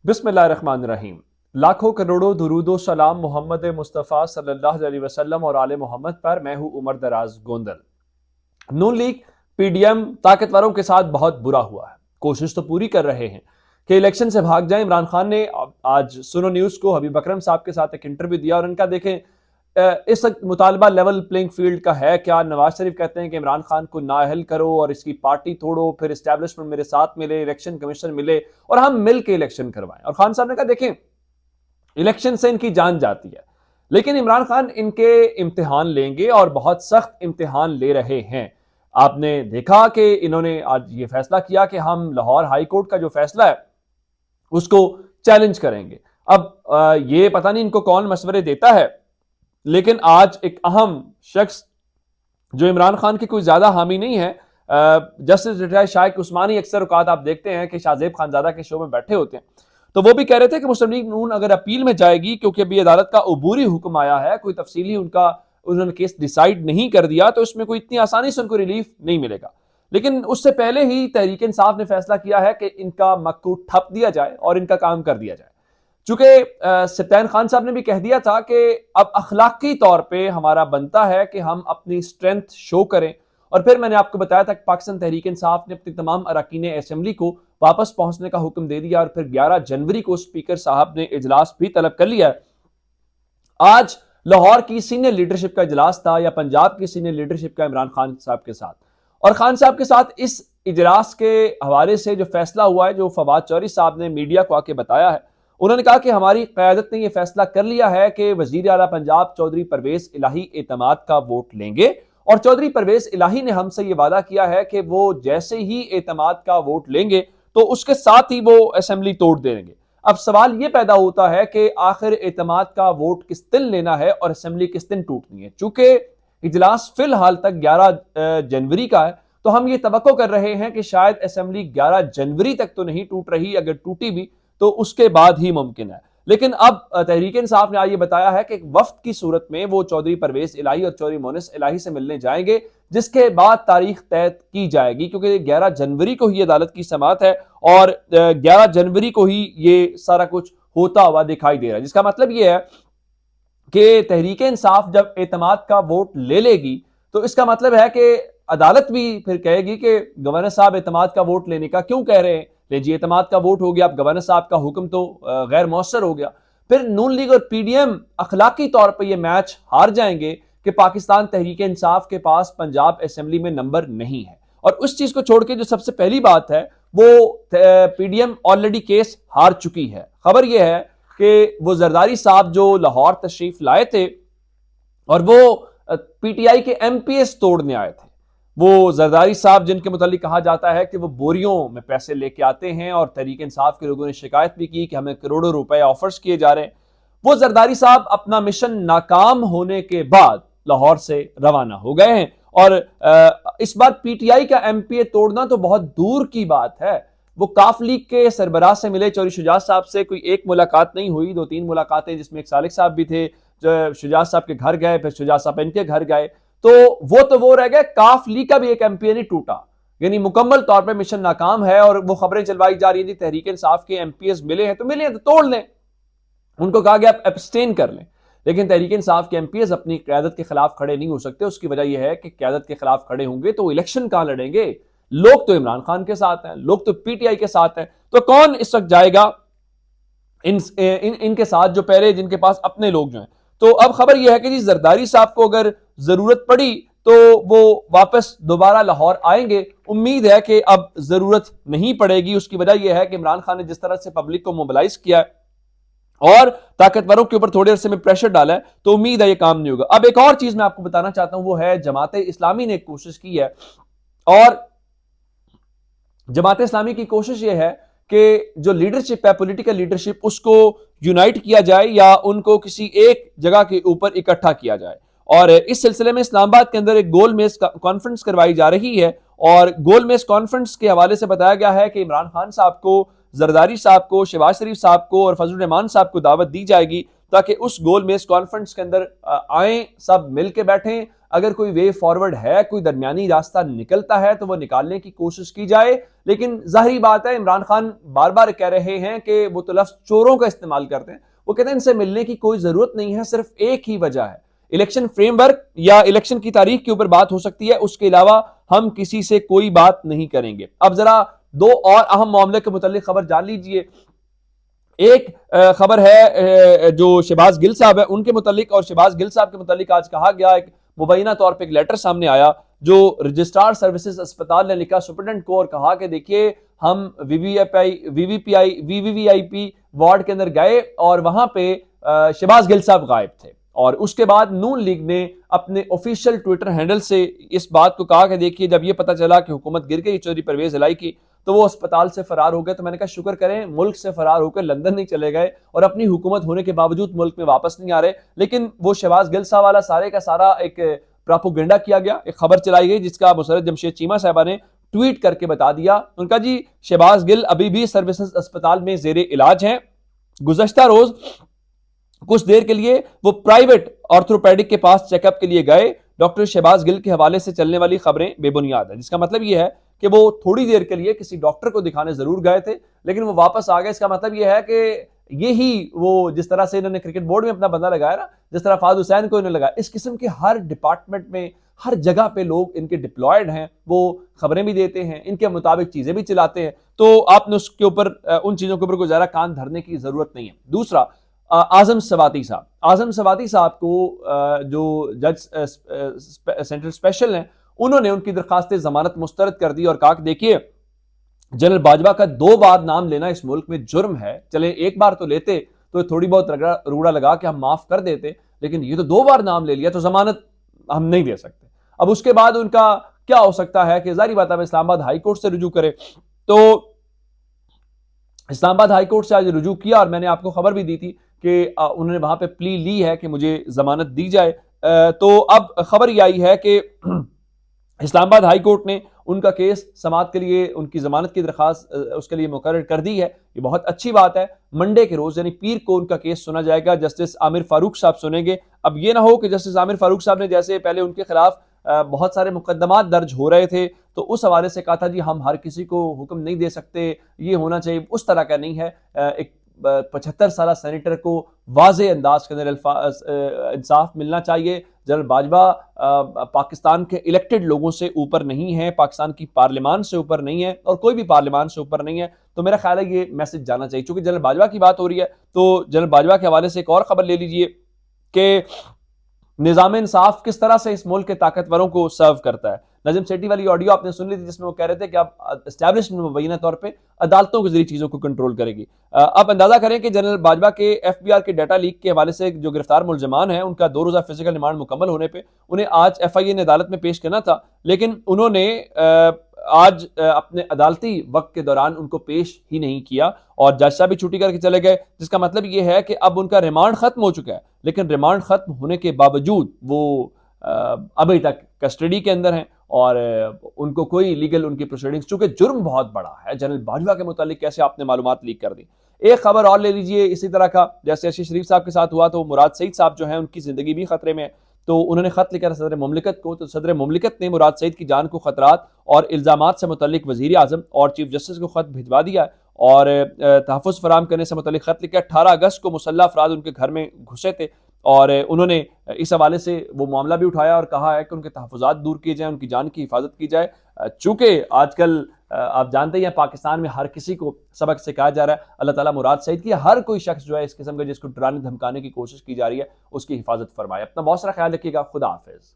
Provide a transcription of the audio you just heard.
بسم اللہ الرحمن الرحیم۔ لاکھوں کروڑوں درود و سلام محمد مصطفیٰ صلی اللہ علیہ وسلم اور آل محمد پر۔ میں ہوں عمر دراز گوندل۔ نون لیگ پی ڈی ایم طاقتوروں کے ساتھ بہت برا ہوا ہے۔ کوشش تو پوری کر رہے ہیں کہ الیکشن سے بھاگ جائیں۔ عمران خان نے آج سنو نیوز کو حبیب اکرم صاحب کے ساتھ ایک انٹرویو دیا اور ان کا دیکھیں اس وقت مطالبہ لیول پلینگ فیلڈ کا ہے کیا۔ نواز شریف کہتے ہیں کہ عمران خان کو نااہل کرو اور اس کی پارٹی توڑو، پھر اسٹیبلشمنٹ میرے ساتھ ملے، الیکشن کمیشن ملے اور ہم مل کے الیکشن کروائیں۔ اور خان صاحب نے کہا دیکھیں الیکشن سے ان کی جان جاتی ہے، لیکن عمران خان ان کے امتحان لیں گے اور بہت سخت امتحان لے رہے ہیں۔ آپ نے دیکھا کہ انہوں نے آج یہ فیصلہ کیا کہ ہم لاہور ہائی کورٹ کا جو فیصلہ ہے اس کو چیلنج کریں گے۔ اب یہ پتہ نہیں ان کو کون مشورے دیتا ہے، لیکن آج ایک اہم شخص جو عمران خان کی کوئی زیادہ حامی نہیں ہے، جسٹس ریٹائرڈ شائق عثمانی، اکثر اوقات آپ دیکھتے ہیں کہ شاہ زیب خانزادہ کے شو میں بیٹھے ہوتے ہیں، تو وہ بھی کہہ رہے تھے کہ مسلم لیگ نون اگر اپیل میں جائے گی، کیونکہ ابھی عدالت کا عبوری حکم آیا ہے، کوئی تفصیلی انہوں نے کیس ڈیسائیڈ نہیں کر دیا، تو اس میں کوئی اتنی آسانی سے ان کو ریلیف نہیں ملے گا۔ لیکن اس سے پہلے ہی تحریک انصاف نے فیصلہ کیا ہے کہ ان کا مکو ٹھپ دیا جائے اور ان کا کام کر دیا جائے۔ چونکہ سپتین خان صاحب نے بھی کہہ دیا تھا کہ اب اخلاقی طور پہ ہمارا بنتا ہے کہ ہم اپنی سٹرینتھ شو کریں، اور پھر میں نے آپ کو بتایا تھا کہ پاکستان تحریک انصاف نے اپنی تمام اراکین اسمبلی کو واپس پہنچنے کا حکم دے دیا، اور پھر 11 جنوری کو اسپیکر صاحب نے اجلاس بھی طلب کر لیا ہے۔ آج لاہور کی سینئر لیڈرشپ کا اجلاس تھا، یا پنجاب کی سینئر لیڈرشپ کا عمران خان صاحب کے ساتھ، اور خان صاحب کے ساتھ اس اجلاس کے حوالے سے جو فیصلہ ہوا ہے، جو فواد چوہدری صاحب نے میڈیا کو آ کے بتایا ہے، انہوں نے کہا کہ ہماری قیادت نے یہ فیصلہ کر لیا ہے کہ وزیر اعلیٰ پنجاب چودھری پرویز الہی اعتماد کا ووٹ لیں گے، اور چودھری پرویز الہی نے ہم سے یہ وعدہ کیا ہے کہ وہ جیسے ہی اعتماد کا ووٹ لیں گے تو اس کے ساتھ ہی وہ اسمبلی توڑ دیں گے۔ اب سوال یہ پیدا ہوتا ہے کہ آخر اعتماد کا ووٹ کس دن لینا ہے اور اسمبلی کس دن ٹوٹنی ہے۔ چونکہ اجلاس فی الحال تک 11 جنوری کا ہے، تو ہم یہ توقع کر رہے ہیں کہ شاید اسمبلی 11 جنوری تک تو نہیں ٹوٹ رہی، اگر ٹوٹی بھی تو اس کے بعد ہی ممکن ہے۔ لیکن اب تحریک انصاف نے یہ بتایا ہے کہ ایک وفد کی صورت میں وہ چودھری پرویز الہی اور چودھری مونس الہی سے ملنے جائیں گے، جس کے بعد تاریخ طے کی جائے گی، کیونکہ 11 جنوری کو ہی عدالت کی سماعت ہے اور 11 جنوری کو ہی یہ سارا کچھ ہوتا ہوا دکھائی دے رہا ہے، جس کا مطلب یہ ہے کہ تحریک انصاف جب اعتماد کا ووٹ لے لے گی تو اس کا مطلب ہے کہ عدالت بھی پھر کہے گی کہ گورنر صاحب اعتماد کا ووٹ لینے کا کیوں کہہ رہے ہیں، لے جی اعتماد کا ووٹ ہو گیا، اب گورنر صاحب کا حکم تو غیر مؤثر ہو گیا۔ پھر نون لیگ اور پی ڈی ایم اخلاقی طور پہ یہ میچ ہار جائیں گے کہ پاکستان تحریک انصاف کے پاس پنجاب اسمبلی میں نمبر نہیں ہے۔ اور اس چیز کو چھوڑ کے جو سب سے پہلی بات ہے، وہ P D M already case ہار چکی ہے۔ خبر یہ ہے کہ وہ زرداری صاحب جو لاہور تشریف لائے تھے اور وہ پی ٹی آئی کے ایم پی ایس توڑنے آئے تھے، وہ زرداری صاحب جن کے متعلق کہا جاتا ہے کہ وہ بوریوں میں پیسے لے کے آتے ہیں، اور تحریک انصاف کے لوگوں نے شکایت بھی کی کہ ہمیں کروڑوں روپے آفرز کیے جا رہے ہیں، وہ زرداری صاحب اپنا مشن ناکام ہونے کے بعد لاہور سے روانہ ہو گئے ہیں۔ اور اس بار پی ٹی آئی کا ایم پی اے توڑنا تو بہت دور کی بات ہے۔ وہ کاف لیگ کے سربراہ سے ملے، چوہدری شجاعت صاحب سے کوئی ایک ملاقات نہیں ہوئی، 2-3 ملاقاتیں، جس میں ایک سالک صاحب بھی تھے، جو شجاعت صاحب کے گھر گئے، پھر شجاعت صاحب ان کے گھر گئے، تو وہ رہ گئے۔ کاف لیگ کا بھی ایک ایم پی اے نہیں ٹوٹا، یعنی مکمل طور پہ مشن ناکام ہے، اور وہ خبریں چلوائی جا رہی ہیں تحریک انصاف کے ایم پی ایس ملے ہیں تو توڑ لیں، ان کو کہا گیا ایبسٹین کر لیں۔ لیکن تحریک انصاف کے ایم پی ایس اپنی قیادت کے خلاف کھڑے نہیں ہو سکتے۔ اس کی وجہ یہ ہے کہ قیادت کے خلاف کھڑے ہوں گے تو الیکشن کہاں لڑیں گے؟ لوگ تو عمران خان کے ساتھ ہیں، لوگ تو پی ٹی آئی کے ساتھ ہیں، تو کون اس وقت جائے گا ان کے ساتھ جو پہلے جن کے پاس اپنے لوگ جو ہیں؟ تو اب خبر یہ ہے کہ جی زرداری صاحب کو اگر ضرورت پڑی تو وہ واپس دوبارہ لاہور آئیں گے۔ امید ہے کہ اب ضرورت نہیں پڑے گی۔ اس کی وجہ یہ ہے کہ عمران خان نے جس طرح سے پبلک کو موبلائز کیا ہے اور طاقتوروں کے اوپر تھوڑے عرصے میں پریشر ڈالا ہے، تو امید ہے یہ کام نہیں ہوگا۔ اب ایک اور چیز میں آپ کو بتانا چاہتا ہوں، وہ ہے جماعت اسلامی نے ایک کوشش کی ہے، اور جماعت اسلامی کی کوشش یہ ہے کہ جو لیڈرشپ ہے، پولیٹیکل لیڈرشپ، اس کو یونائٹ کیا جائے یا ان کو کسی ایک جگہ کے اوپر اکٹھا کیا جائے۔ اور اس سلسلے میں اسلام آباد کے اندر ایک گول میز کانفرنس کروائی جا رہی ہے، اور گول میز کانفرنس کے حوالے سے بتایا گیا ہے کہ عمران خان صاحب کو، زرداری صاحب کو، شہباز شریف صاحب کو اور فضل الرحمان صاحب کو دعوت دی جائے گی تاکہ اس گول میں اس کانفرنس کے اندر آئیں، سب مل کے بیٹھیں، اگر کوئی وے فارورڈ ہے، کوئی درمیانی راستہ نکلتا ہے تو وہ نکالنے کی کوشش کی جائے۔ لیکن ظاہری بات ہے عمران خان بار بار کہہ رہے ہیں کہ وہ تو لفظ چوروں کا استعمال کرتے ہیں، وہ کہتے ہیں ان سے ملنے کی کوئی ضرورت نہیں ہے، صرف ایک ہی وجہ ہے، الیکشن فریم ورک یا الیکشن کی تاریخ کے اوپر بات ہو سکتی ہے، اس کے علاوہ ہم کسی سے کوئی بات نہیں کریں گے۔ اب ذرا دو اور اہم معاملے کے متعلق خبر جان لیجئے۔ ایک خبر ہے جو شہباز گل صاحب ہے ان کے متعلق، اور شہباز گل صاحب کے متعلق آج کہا گیا، ایک مبینہ طور پہ ایک لیٹر سامنے آیا جو رجسٹرار سروسز اسپتال نے لکھا سپرنٹینڈنٹ کو، اور کہا کہ دیکھیے ہم وی وی آئی پی وارڈ کے اندر گئے اور وہاں پہ شہباز گل صاحب غائب تھے، اور اس کے بعد نون لیگ نے اپنے آفیشیل ٹویٹر ہینڈل سے اس بات کو کہا کہ دیکھیے جب یہ پتہ چلا کہ حکومت گر گئی چودھری پرویز الہی کی تو وہ اسپتال سے فرار ہو گئے۔ تو میں نے کہا شکر کریں ملک سے فرار ہو کر لندن نہیں چلے گئے اور اپنی حکومت ہونے کے باوجود ملک میں واپس نہیں آ رہے، لیکن وہ شہباز گل صاحب والا سارے کا سارا ایک پراپوگنڈا کیا گیا، ایک خبر چلائی گئی جس کا مسرت جمشید چیمہ صاحبہ نے ٹویٹ کر کے بتا دیا۔ ان کا جی شہباز گل ابھی بھی سروسز اسپتال میں زیر علاج ہیں، گزشتہ روز کچھ دیر کے لیے وہ پرائیویٹ آرتھوپیڈک کے پاس چیک اپ کے لیے گئے۔ ڈاکٹر شہباز گل کے حوالے سے چلنے والی خبریں بے بنیاد ہیں، جس کا مطلب یہ ہے کہ وہ تھوڑی دیر کے لیے کسی ڈاکٹر کو دکھانے ضرور گئے تھے لیکن وہ واپس آ گئے۔ اس کا مطلب یہ ہے کہ یہی وہ جس طرح سے انہوں نے کرکٹ بورڈ میں اپنا بندہ لگایا نا، جس طرح فہد حسین کو انہوں نے لگایا، اس قسم کے ہر ڈپارٹمنٹ میں ہر جگہ پہ لوگ ان کے ڈپلائڈ ہیں، وہ خبریں بھی دیتے ہیں، ان کے مطابق چیزیں بھی چلاتے ہیں، تو آپ نے اس کے اوپر ان چیزوں کے اوپر کوئی زیادہ کان دھرنے کی ضرورت نہیں ہے۔ دوسرا، اعظم سواتی صاحب کو جو جج سینٹرل اسپیشل ہیں انہوں نے ان کی درخواست ضمانت مسترد کر دی اور کہا کہ دیکھیے جنرل باجوہ کا 2 بار نام لینا اس ملک میں جرم ہے، چلے ایک بار تو لیتے تو تھوڑی بہت روڑا لگا کے ہم معاف کر دیتے، لیکن یہ تو 2 بار نام لے لیا تو ضمانت ہم نہیں دے سکتے۔ اب اس کے بعد ان کا کیا ہو سکتا ہے کہ ظاہری بات ہے اسلام آباد ہائی کورٹ سے رجوع کرے، تو اسلام آباد ہائی کورٹ سے آج رجوع کیا اور میں نے آپ کو خبر بھی دی تھی کہ انہوں نے وہاں پہ پلی لی ہے کہ مجھے ضمانت دی جائے، تو اب خبر یہ آئی ہے کہ اسلام آباد ہائی کورٹ نے ان کا کیس سماعت کے لیے ان کی ضمانت کی درخواست اس کے لیے مقرر کر دی ہے، یہ بہت اچھی بات ہے۔ منڈے کے روز یعنی پیر کو ان کا کیس سنا جائے گا، جسٹس عامر فاروق صاحب سنیں گے۔ اب یہ نہ ہو کہ جسٹس عامر فاروق صاحب نے جیسے پہلے ان کے خلاف بہت سارے مقدمات درج ہو رہے تھے تو اس حوالے سے کہا تھا جی ہم ہر کسی کو حکم نہیں دے سکتے، یہ ہونا چاہیے، اس طرح کا نہیں ہے۔ ایک 75 سالہ سینیٹر کو واضح انداز کے اندر انصاف ملنا چاہیے۔ جنرل باجوہ پاکستان کے الیکٹڈ لوگوں سے اوپر نہیں ہے، پاکستان کی پارلیمان سے اوپر نہیں ہے اور کوئی بھی پارلیمان سے اوپر نہیں ہے، تو میرا خیال ہے یہ میسج جانا چاہیے۔ چونکہ جنرل باجوہ کی بات ہو رہی ہے تو جنرل باجوہ کے حوالے سے ایک اور خبر لے لیجئے کہ نظام انصاف کس طرح سے اس ملک کے طاقتوروں کو سرو کرتا ہے۔ نجم سیٹھی والی آڈیو آپ نے سن لی تھی جس میں وہ کہہ رہے تھے کہ اب اسٹیبلشمنٹ مبینہ طور پہ عدالتوں کے ذریعے چیزوں کو کنٹرول کرے گی۔ آپ اندازہ کریں کہ جنرل باجوہ کے ایف بی آر کے ڈیٹا لیک کے حوالے سے جو گرفتار ملزمان ہیں ان کا 2 روزہ فزیکل ریمانڈ مکمل ہونے پہ انہیں آج ایف آئی اے نے عدالت میں پیش کرنا تھا، لیکن انہوں نے آج اپنے عدالتی وقت کے دوران ان کو پیش ہی نہیں کیا اور جج صاحب بھی چھٹی کر کے چلے گئے، جس کا مطلب یہ ہے کہ اب ان کا ریمانڈ ختم ہو چکا ہے، لیکن ریمانڈ ختم ہونے کے باوجود وہ ابھی تک کسٹڈی کے اندر ہیں اور ان کو کوئی لیگل ان کی پروسیڈنگز، چونکہ جرم بہت بڑا ہے جنرل باجوہ کے متعلق کیسے آپ نے معلومات لیک کر دی۔ ایک خبر اور لے لیجئے اسی طرح کا، جیسے ارشد شریف صاحب کے ساتھ ہوا تو مراد سعید صاحب جو ہیں ان کی زندگی بھی خطرے میں ہے، تو انہوں نے خط لکھا صدر مملکت کو، تو صدر مملکت نے مراد سعید کی جان کو خطرات اور الزامات سے متعلق وزیر اعظم اور چیف جسٹس کو خط بھجوا دیا اور تحفظ فراہم کرنے سے متعلق خط لکھا۔ 18 اگست کو مسلح افراد ان کے گھر میں گھسے تھے اور انہوں نے اس حوالے سے وہ معاملہ بھی اٹھایا اور کہا ہے کہ ان کے تحفظات دور کیے جائیں، ان کی جان کی حفاظت کی جائے، چونکہ آج کل آپ جانتے ہیں پاکستان میں ہر کسی کو سبق سکھایا جا رہا ہے۔ اللہ تعالیٰ مراد سعید کی ہر کوئی شخص جو ہے اس قسم کا جس کو ڈرانے دھمکانے کی کوشش کی جا رہی ہے اس کی حفاظت فرمائے۔ اپنا بہت سارا خیال رکھیے گا، خدا حافظ۔